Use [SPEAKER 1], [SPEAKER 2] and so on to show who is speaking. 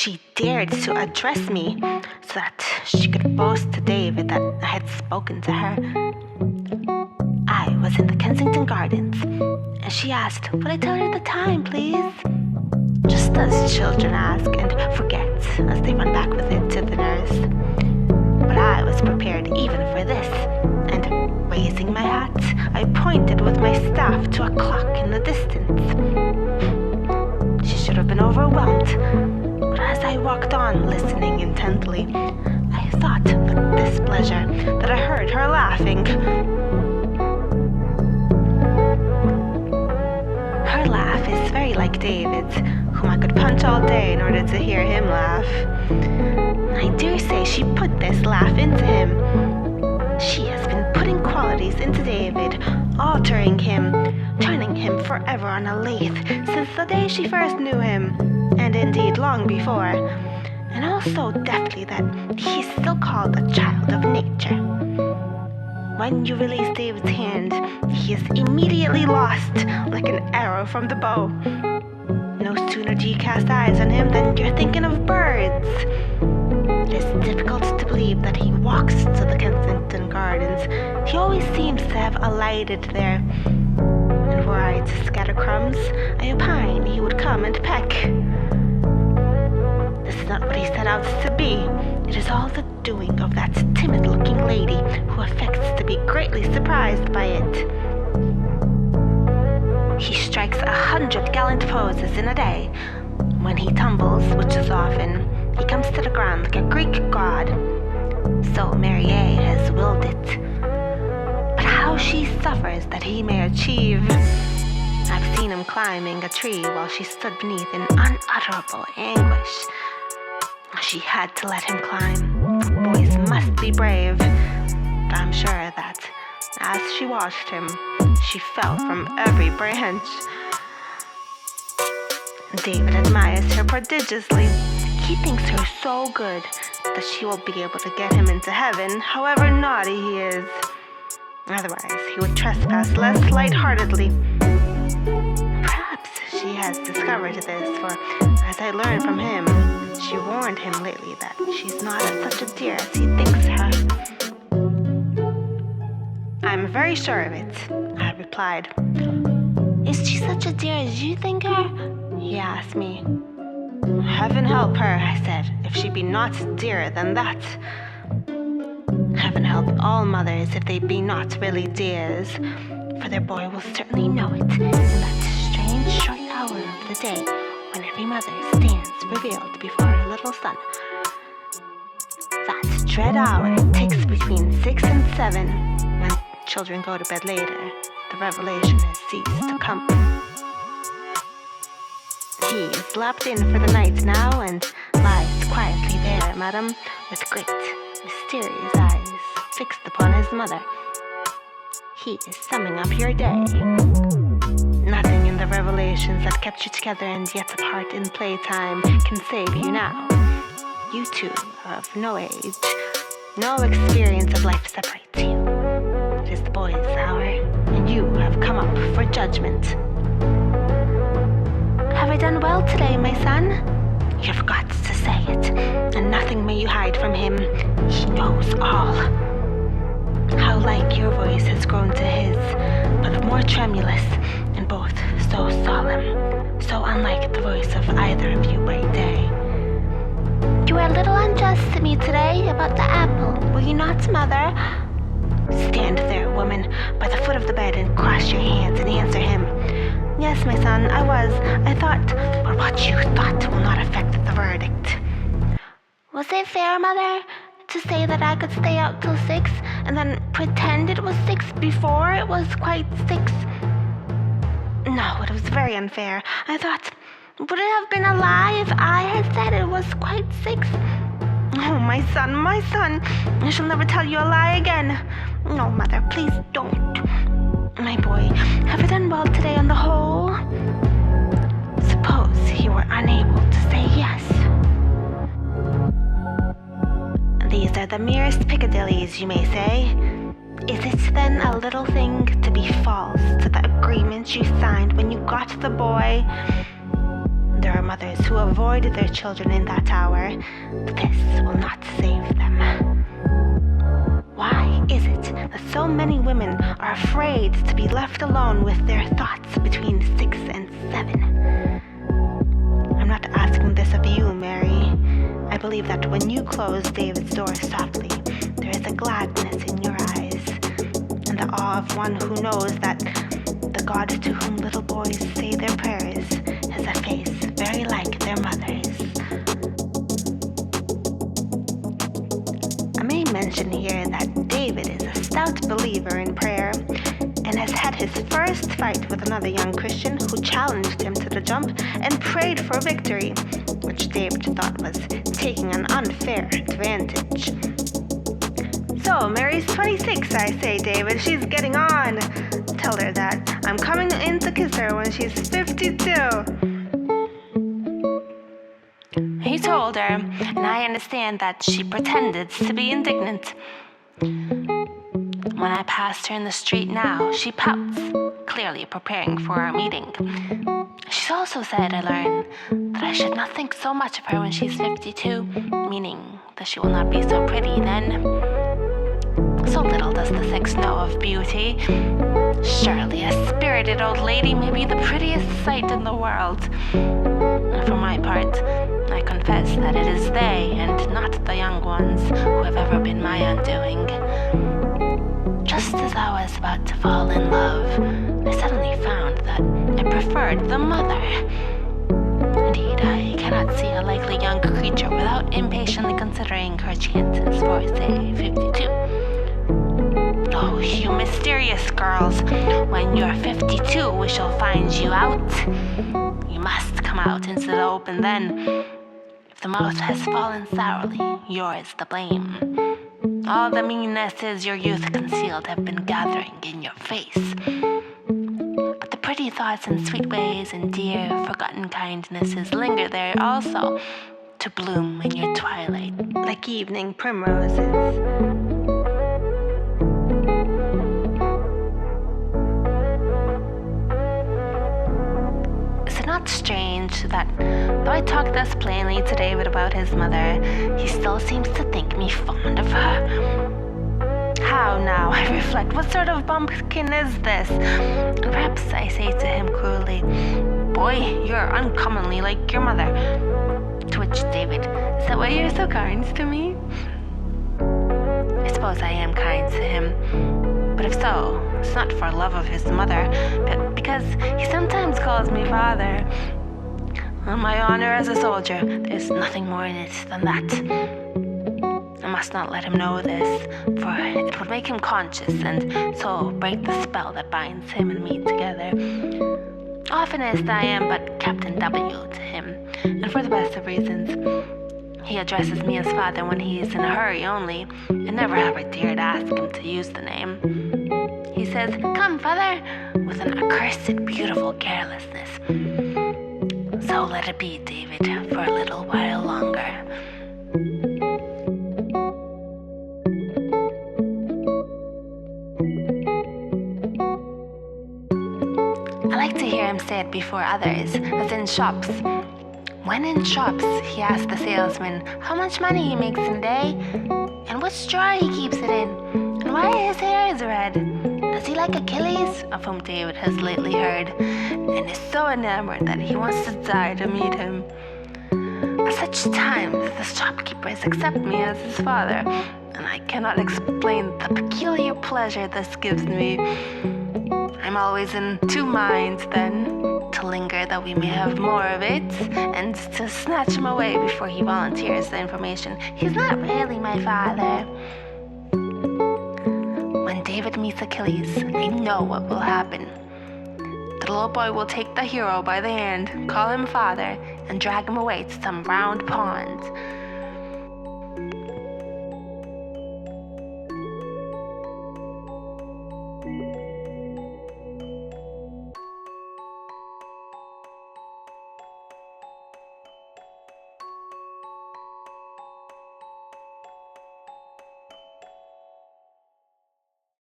[SPEAKER 1] she dared to address me so that she could boast to David that I had spoken to her. I was in the Kensington Gardens, and she asked, would I tell her the time, please? Just as children ask and forget as they run back with it to the nurse. But I was prepared even for this, and raising my hat, I pointed with my staff to a clock in the distance. She should have been overwhelmed, but as I walked on listening intently, I thought with displeasure that I heard her laughing. Her laugh is very like David's, whom I could punch all day in order to hear him laugh. I dare say she put this laugh into him. She has been putting qualities into David, altering him, turning him forever on a lathe since the day she first knew him, and indeed long before, and all so deftly that he is still called a child of nature. When you release David's hand, he is immediately lost like an arrow from the bow. No sooner do you cast eyes on him than you're thinking of birds. It is difficult to believe that he walks to the Kensington Gardens. He always seems to have alighted there. And were I to scatter crumbs, I opine he would come and peck. This is not what he set out to be. It is all the doing of that timid-looking lady who affects to be greatly surprised by it. He strikes 100 gallant poses in a day. When he tumbles, which is often, he comes to the ground like a Greek god. So Mary A. has willed it. But how she suffers that he may achieve. I've seen him climbing a tree while she stood beneath in unutterable anguish. She had to let him climb. Boys must be brave. But I'm sure that, as she watched him, she fell from every branch. David admires her prodigiously. He thinks her so good that she will be able to get him into heaven, however naughty he is. Otherwise, he would trespass less lightheartedly. Perhaps she has discovered this, for as I learned from him, she warned him lately that she's not such a dear as he thinks her. I'm very sure of it, I replied. Is she such a dear as you think her? He asked me. Heaven help her, I said, if she be not dearer than that. Heaven help all mothers if they be not really dears, for their boy will certainly know it in that strange short hour of the day when every mother stands revealed before her little son. That dread hour takes between 6 and 7. When children go to bed later, the revelation has ceased to come. He is locked in for the night now and lies quietly there, madam, with great, mysterious eyes fixed upon his mother. He is summing up your day. Nothing in the revelations that kept you together and yet apart in playtime can save you now. You two are of no age. No experience of life separates you. It is the boy's hour, and you have come up for judgment. Have I done well today, my son? You've got to say it, and nothing may you hide from him. He knows all. How like your voice has grown to his, but more tremulous, and both so solemn, so unlike the voice of either of you by day. You were a little unjust to me today about the apple, were you not, mother? Stand there, woman, by the foot of the bed and cross your hands and answer him. Yes, my son, I was. I thought, but what you thought will not affect the verdict. Was it fair, mother, to say that I could stay out till 6 and then pretend it was 6 before it was quite 6? No, it was very unfair. I thought, would it have been a lie if I had said it was quite 6? Oh, my son, I shall never tell you a lie again. No, mother, please don't. My boy, have I done well today on the whole? Suppose you were unable to say yes. These are the merest Piccadillys, you may say. Is it then a little thing to be false to the agreement you signed when you got the boy? There are mothers who avoid their children in that hour, but this will not save them. Why is it that so many women are afraid to be left alone with their thoughts between 6 and 7? I'm not asking this of you, Mary. I believe that when you close David's door softly, there is a gladness in your eyes, and the awe of one who knows that the God to whom little boys say their prayers has a face very like their mother's. I may mention here that David is a stout believer in prayer and has had his first fight with another young Christian who challenged him to the jump and prayed for victory, which David thought was taking an unfair advantage. So, Mary's 26, I say, David. She's getting on. Tell her that I'm coming in to kiss her when she's 52. He told her, and I understand that she pretended to be indignant. When I passed her in the street now, she pouts, clearly preparing for our meeting. She's also said, I learn, that I should not think so much of her when she's 52, meaning that she will not be so pretty then. So little does the sex know of beauty. Surely a spirited old lady may be the prettiest sight in the world. For my part, I confess that it is they and not the young ones who have ever been my undoing. Just as I was about to fall in love, I suddenly found that I preferred the mother. Indeed, I cannot see a likely young creature without impatiently considering her chances for, say, 52. Oh, you mysterious girls, when you're 52, we shall find you out. You must come out into the open then. If the mouth has fallen sourly, yours the blame. All the meannesses your youth concealed have been gathering in your face. But the pretty thoughts and sweet ways and dear forgotten kindnesses linger there also, to bloom in your twilight like evening primroses. Not strange that, though I talk thus plainly to David about his mother, he still seems to think me fond of her. How now, I reflect, what sort of bumpkin is this? And perhaps I say to him cruelly, boy, you're uncommonly like your mother. To which David, is that why you're so kind to me? I suppose I am kind to him, but if so, it's not for love of his mother, but because he sometimes calls me father. On my honor as a soldier, there's nothing more in it than that. I must not let him know this, for it would make him conscious and so break the spell that binds him and me together. Oftenest I am but Captain W to him, and for the best of reasons. He addresses me as father when he is in a hurry only, and never have I dared ask him to use the name. He says, "Come, father," with an accursed beautiful carelessness. So let it be, David, for a little while longer. I like to hear him say it before others, as in shops. When in shops, he asks the salesman how much money he makes in a day, and what straw he keeps it in, and why his hair is red. Does he like Achilles, of whom David has lately heard, and is so enamored that he wants to die to meet him. At such times, the shopkeepers accept me as his father, and I cannot explain the peculiar pleasure this gives me. I'm always in two minds then, to linger that we may have more of it, and to snatch him away before he volunteers the information. He's not really my father. When David meets Achilles, I know what will happen. The little boy will take the hero by the hand, call him father, and drag him away to some round pond.